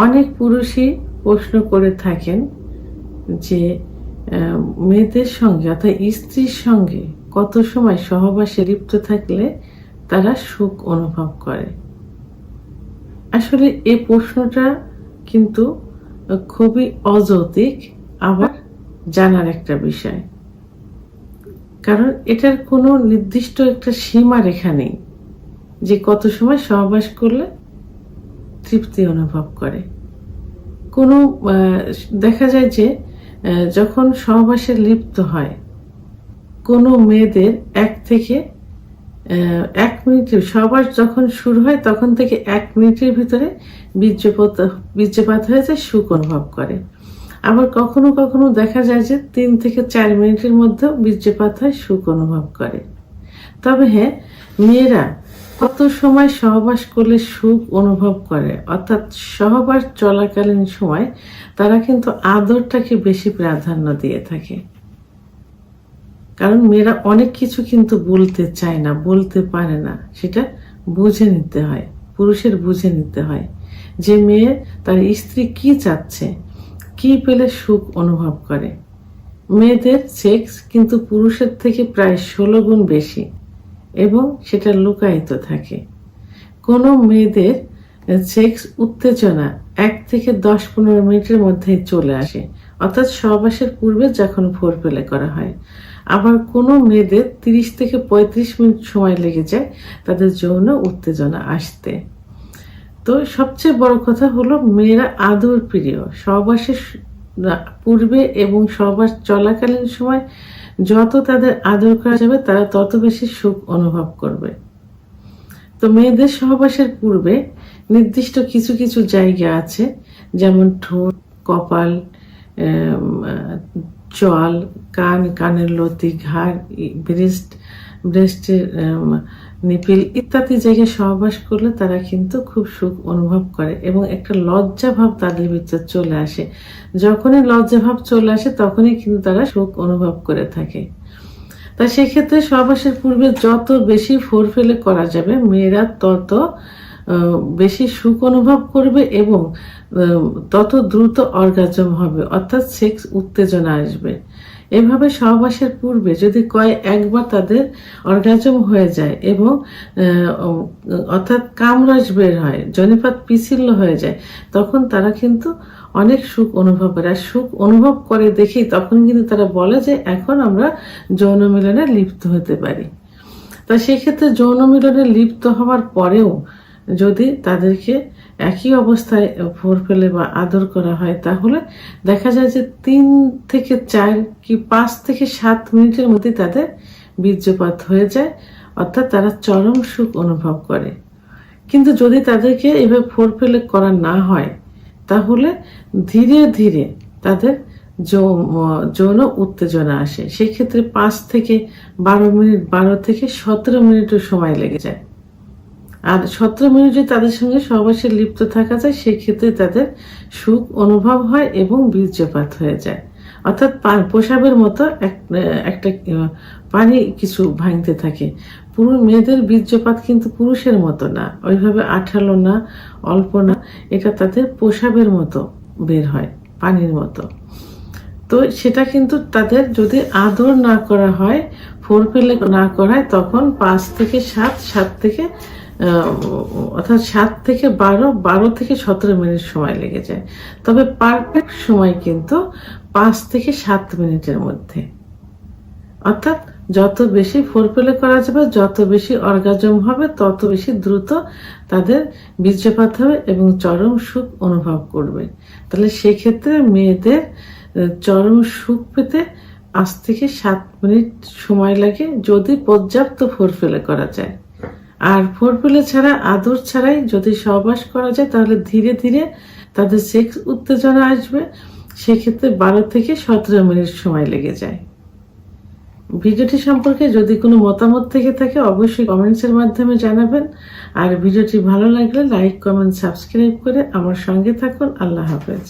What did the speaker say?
অনেক পুরুষই প্রশ্ন করে থাকেন যে মেয়েদের সঙ্গে অর্থাৎ স্ত্রীর সঙ্গে কত সময় সহবাসে লিপ্ত থাকলে তারা সুখ অনুভব করে। আসলে এই প্রশ্নটা কিন্তু খুবই অযৌক্তিক, আবার জানার একটা বিষয়। কারণ এটার কোনো নির্দিষ্ট একটা সীমা রেখা নেই যে কত সময় সহবাস করলে তৃপ্তি অনুভব করে। কোনো দেখা যায় যে যখন সহবাসে লিপ্ত হয় কোনো মেয়েদের 1 থেকে 1 মিনিটের সহবাস যখন শুরু হয় তখন থেকে 1 মিনিটের ভিতরে বীর্যপাত হয়ে যায়, সুখ অনুভব করে। আবার কখনো কখনো দেখা যায় যে 3 থেকে 4 মিনিটের মধ্যে বীর্যপাত হয়, সুখ অনুভব করে। তবে হ্যাঁ, মেয়েরা কত সময় সহবাস করলে সুখ অনুভব করে অর্থাৎ সহবাস চলাকালীন সময় তারা কিন্তু আদরটাকে বেশি প্রাধান্য দিয়ে থাকে। কারণ মেয়েরা অনেক কিছু কিন্তু বলতে চায় না, বলতে পারে না, সেটা বুঝে নিতে হয়, পুরুষের বুঝে নিতে হয় যে মেয়ে তার স্ত্রী কি চাচ্ছে, কি পেলে সুখ অনুভব করে। মেয়েদের সেক্স কিন্তু পুরুষের থেকে প্রায় 16 গুণ বেশি এবং সেটা লুকায়িত থাকে। কোনো মেয়েদের সেক্স উত্তেজনা 1 থেকে 10-15 মিনিটের মধ্যেই চলে আসে, অর্থাৎ সহবাসের পূর্বে যখন ফোরপ্লে করা হয়। আবার কোনো মেয়েদের 30 থেকে 35 মিনিট সময় লেগে যায় তাদের যৌন উত্তেজনা আসতে। তো সবচেয়ে বড় কথা হলো মেয়েরা আদর প্রিয়। সহবাসের পূর্বে এবং সহবাস চলাকালীন সময় যত তাদের আদর করা যাবে তারা তত বেশি সুখ অনুভব করবে। তো মেয়েদের সহবাসের পূর্বে নির্দিষ্ট কিছু কিছু জায়গা আছে, যেমন ঠোঁট, কপাল, চোয়াল, কান, কানের লতি, ঘাড়, ব্রেস্টের নিপিল ইত্যাদি জায়গায় সহবাস করলে তারা কিন্তু খুব সুখ অনুভব করে এবং একটা লজ্জা ভাব তাদের ভিতরে চলে আসে। যখনই লজ্জা ভাব চলে আসে তখনই কিন্তু তারা সুখ অনুভব করে থাকে। তাই সেক্ষেত্রে সহবাসের পূর্বে যত বেশি ফোরপ্লে করা যাবে মেয়েরা তত বেশি সুখ অনুভব করবে এবং তত দ্রুত অর্গাজম হবে, অর্থাৎ সেক্স উত্তেজনা আসবে। এভাবে সহবাসের পূর্বে যদি একবার তাদের অর্গাজম হয়ে যায় এবং অর্থাৎ কামরস বের হয়, জনিপাত পিছিল্য হয়ে যায়, তখন তারা কিন্তু অনেক সুখ অনুভব করে। আর সুখ অনুভব করে দেখেই তখন কিন্তু তারা বলে যে এখন আমরা যৌন মিলনে লিপ্ত হতে পারি। তা সেক্ষেত্রে যৌন মিলনে লিপ্ত হওয়ার পরেও যদি তাদেরকে একই অবস্থায় ফোরপ্লে বা আদর করা হয় তাহলে দেখা যায় যে 3 থেকে 4 কি 5 থেকে 7 মিনিটের মধ্যে তাদের বীর্যপাত হয়ে যায়, অর্থাৎ তারা চরম সুখ অনুভব করে। কিন্তু যদি তাদেরকে এভাবে ফোরপ্লে করা না হয় তাহলে ধীরে ধীরে তাদের যৌন উত্তেজনা আসে। সেই ক্ষেত্রে 5 থেকে 12 মিনিট, 12 থেকে 17 মিনিটও সময় লেগে যায়। আর 17 মিনিটে তাদের সঙ্গে সহবাসে লিপ্ত থাকা যায়, সেক্ষেত্রে তাদের সুখ অনুভব হয় এবং বীর্যপাত হয়ে যায়। অর্থাৎ প্রসাবের মতো একটা পানি কিছু ভাঙতে থাকে। পুরো মেয়েদের বীর্যপাত কিন্তু পুরুষের মতো না, ওইভাবে আঠালো না, অল্প না, এটা তাদের প্রসাবের মতো বের হয়, পানির মতো। তো সেটা কিন্তু তাদের যদি আদর না করা হয়, ফোরপ্লে না করা হয়, তখন 5 থেকে 7 থেকে অর্থাৎ 7 থেকে 12, 12 থেকে 17 মিনিট সময় লেগে যায়। তবে পারফেক্ট সময় কিন্তু 5 থেকে 7 মিনিটের মধ্যে। অর্থাৎ যত বেশি ফোরপ্লে করা যাবে, যত বেশি অর্গাজম হবে, তত বেশি দ্রুত তাদের বীর্যপাত হবে এবং চরম সুখ অনুভব করবে। তাহলে সেক্ষেত্রে মেয়েদের চরম সুখ পেতে 5 থেকে 7 মিনিট সময় লাগে যদি পর্যাপ্ত ফোরপ্লে করা যায়। আর ফোরপ্লে ছাড়া, আদর ছাড়াই যদি সহবাস করা যায় তাহলে ধীরে ধীরে তাদের সেক্স উত্তেজনা আসবে, সেক্ষেত্রে 12 থেকে 17 মিনিট সময় লেগে যায়। ভিডিওটি সম্পর্কে যদি কোনো মতামত থেকে থাকে অবশ্যই কমেন্টসের মাধ্যমে জানাবেন। আর ভিডিওটি ভালো লাগলে লাইক, কমেন্ট, সাবস্ক্রাইব করে আমার সঙ্গে থাকুন। আল্লাহ হাফেজ।